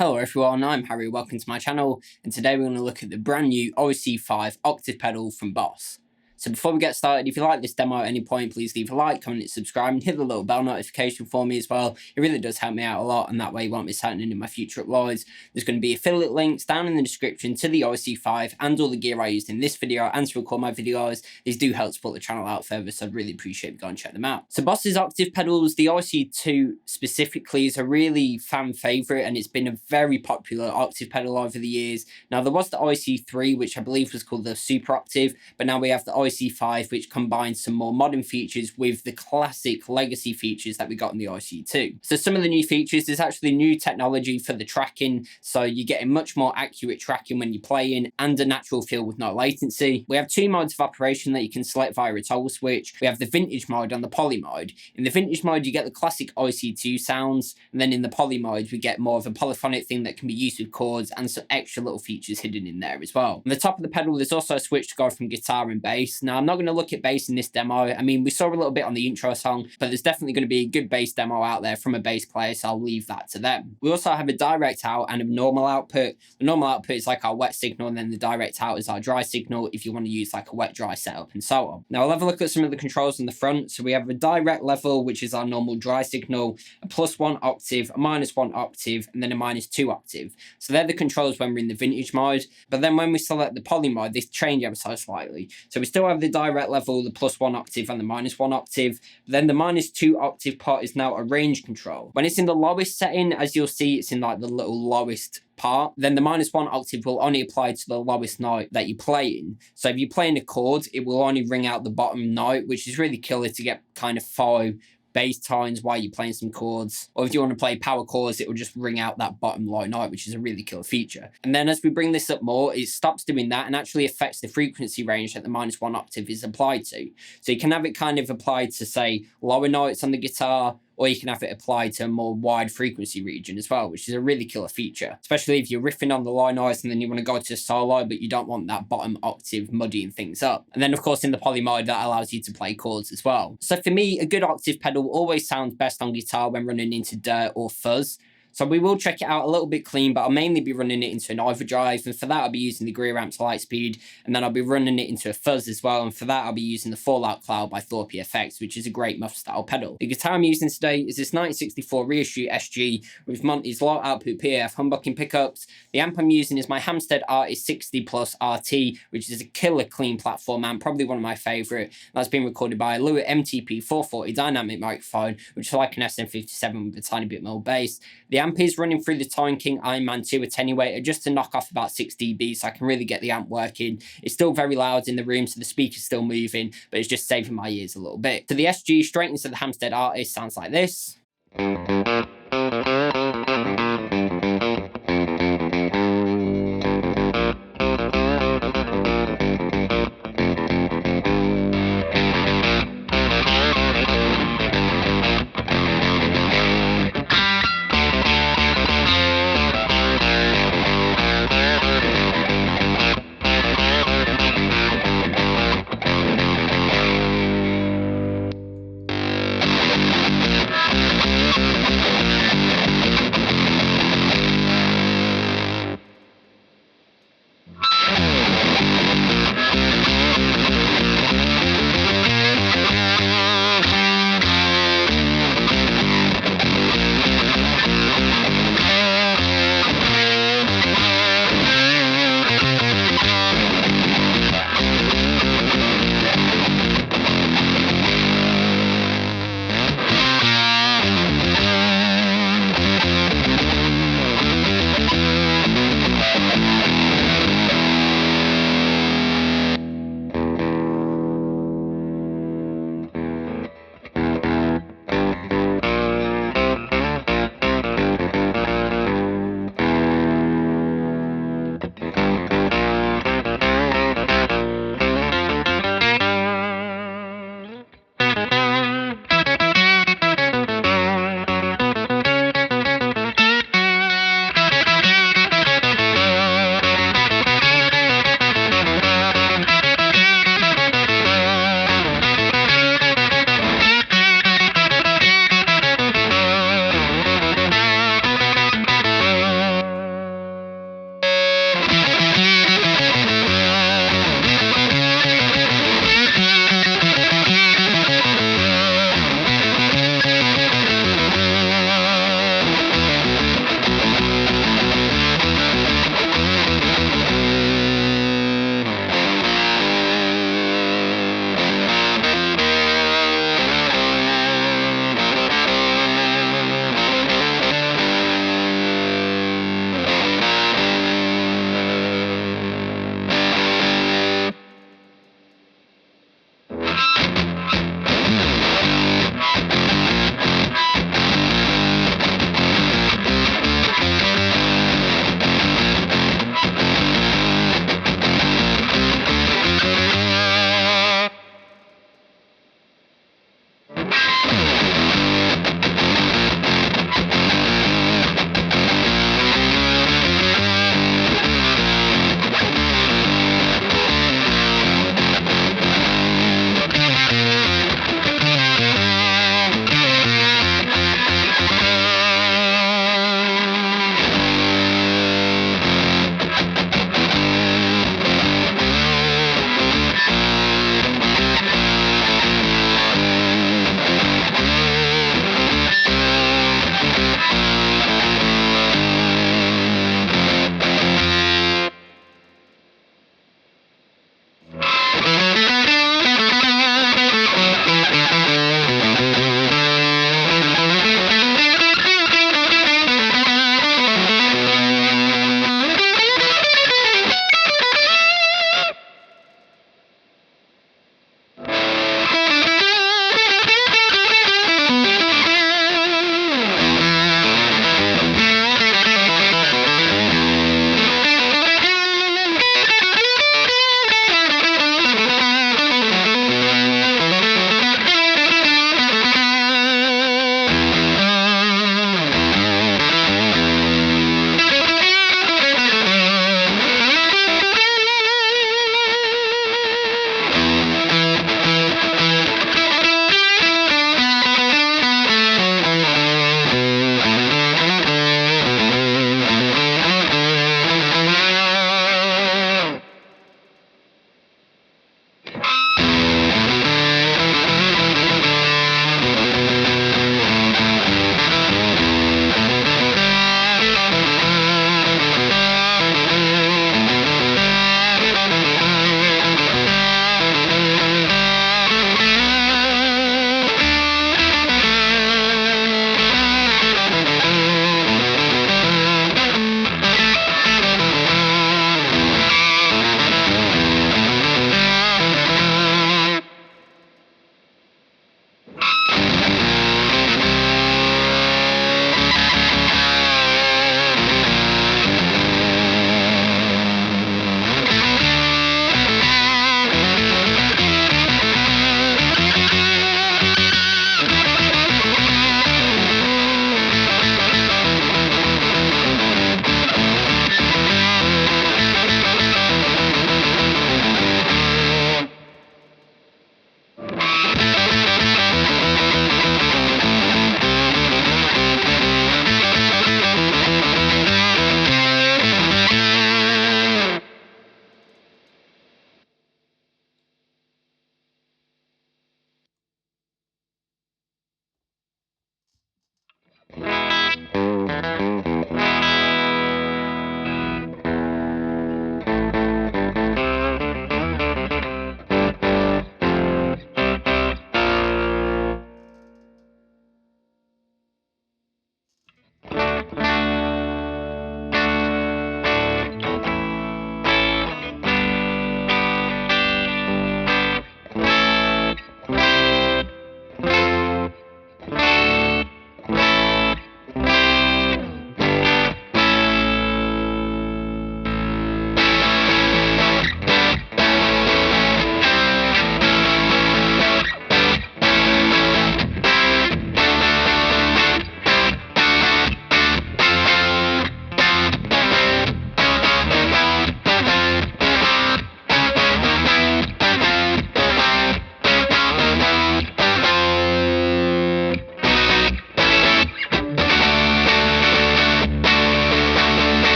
Hello everyone, I'm Harry, welcome to my channel, and today we're going to look at the brand new OC-5 Octave Pedal from Boss. So before we get started, if you like this demo at any point, please leave a like, comment, and subscribe, and hit the little bell notification for me as well. It really does help me out a lot, and that way you won't miss out on any of my future uploads. There's going to be affiliate links down in the description to the OC-5 and all the gear I used in this video and to record my videos. These do help support the channel out further, so I'd really appreciate you go and check them out. So Boss's Octave pedals, the OC2 specifically, is a really fan favourite, and it's been a very popular Octave pedal over the years. Now there was the OC3, which I believe was called the Super Octave, but now we have the OC-5, which combines some more modern features with the classic legacy features that we got in the OC2. So some of the new features, there's actually new technology for the tracking, so you're getting much more accurate tracking when you're playing and a natural feel with no latency. We have two modes of operation that you can select via a toggle switch. We have the vintage mode and the poly mode. In the vintage mode, you get the classic OC2 sounds, and then in the poly mode, we get more of a polyphonic thing that can be used with chords and some extra little features hidden in there as well. On the top of the pedal, there's also a switch to go from guitar and bass. Now, I'm not going to look at bass in this demo. I mean, we saw a little bit on the intro song, but there's definitely going to be a good bass demo out there from a bass player, so I'll leave that to them. We also have a direct out and a normal output. The normal output is like our wet signal, and then the direct out is our dry signal if you want to use like a wet-dry setup and so on. Now, I'll have a look at some of the controls on the front. So we have a direct level, which is our normal dry signal, a +1 octave, a -1 octave, and then a -2 octave. So they're the controls when we're in the vintage mode. But then when we select the poly mode, they change ever so slightly. So we still have the direct level, the +1 octave, and the -1 octave. But then the -2 octave part is now a range control. When it's in the lowest setting, as you'll see, it's in like the little lowest part, then the -1 octave will only apply to the lowest note that you're playing. So if you're playing a chord, it will only ring out the bottom note, which is really killer to get kind of follow bass tones while you're playing some chords. Or if you want to play power chords, it will just ring out that bottom low note, which is a really killer feature. And then as we bring this up more, it stops doing that and actually affects the frequency range that the -1 octave is applied to. So you can have it kind of applied to, say, lower notes on the guitar, or you can have it applied to a more wide frequency region as well, which is a really killer feature, especially if you're riffing on the low notes and then you want to go to a solo, but you don't want that bottom octave muddying things up. And then, of course, in the poly mode, that allows you to play chords as well. So for me, a good octave pedal always sounds best on guitar when running into dirt or fuzz. So we will check it out a little bit clean, but I'll mainly be running it into an Overdrive, and for that I'll be using the Greer Lightspeed, and then I'll be running it into a Fuzz as well, and for that I'll be using the Fallout Cloud by Thorpe FX, which is a great muff style pedal. The guitar I'm using today is this 1964 Reissue SG with Monty's low output PAF humbucking pickups. The amp I'm using is my Hamstead Artist 60 Plus RT, which is a killer clean platform amp, probably one of my favourite. That's been recorded by a Lewitt MTP 440 dynamic microphone, which is like an SM57 with a tiny bit more bass. The amp is running through the Tone King Iron Man 2 attenuator just to knock off about 6 dB, so I can really get the amp working. It's still very loud in the room, so the speaker's still moving, but it's just saving my ears a little bit. So the SG straight into the Hamstead Artist sounds like this.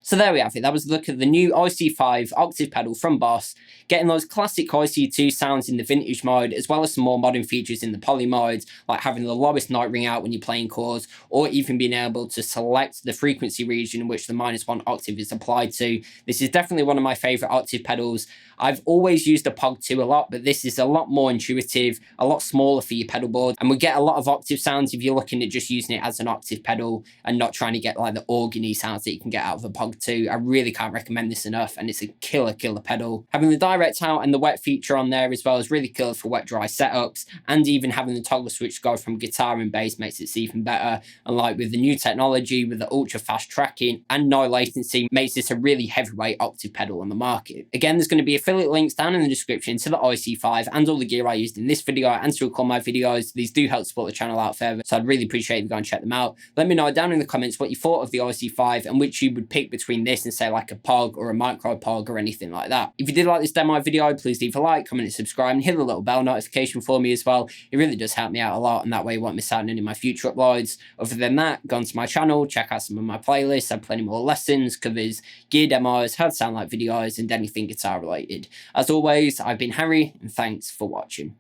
So there we have it. That was a look at the new OC-5 Octave Pedal from Boss, getting those classic OC2 sounds in the vintage mode, as well as some more modern features in the poly modes, like having the lowest note ring out when you're playing chords, or even being able to select the frequency region in which the -1 octave is applied to. This is definitely one of my favourite octave pedals. I've always used a POG 2 a lot, but this is a lot more intuitive, a lot smaller for your pedal board, and we get a lot of octave sounds if you're looking at just using it as an octave pedal and not trying to get like the organy sounds that you can get out of a POG 2. I really can't recommend this enough, and it's a killer pedal. Having the direct out and the wet feature on there as well is really killer for wet dry setups, and even having the toggle switch to go from guitar and bass makes it even better. And like with the new technology, with the ultra fast tracking and no latency, makes this a really heavyweight octave pedal on the market. Again, there's going to be affiliate links down in the description to the OC-5 and all the gear I used in this video and to record my videos. These do help support the channel out further, so I'd really appreciate if you go and check them out. Let me know down in the comments what you thought of the OC-5 and which you would pick between this and say like a POG or a micro POG or anything like that. If you did like this demo video, please leave a like, comment and subscribe, and hit the little bell notification for me as well. It really does help me out a lot, and that way you won't miss out on any of my future uploads. Other than that, go onto my channel, check out some of my playlists. I have plenty more lessons, covers, gear demos, how to sound like videos, and anything guitar related. recommended. As always, I've been Harry, and thanks for watching.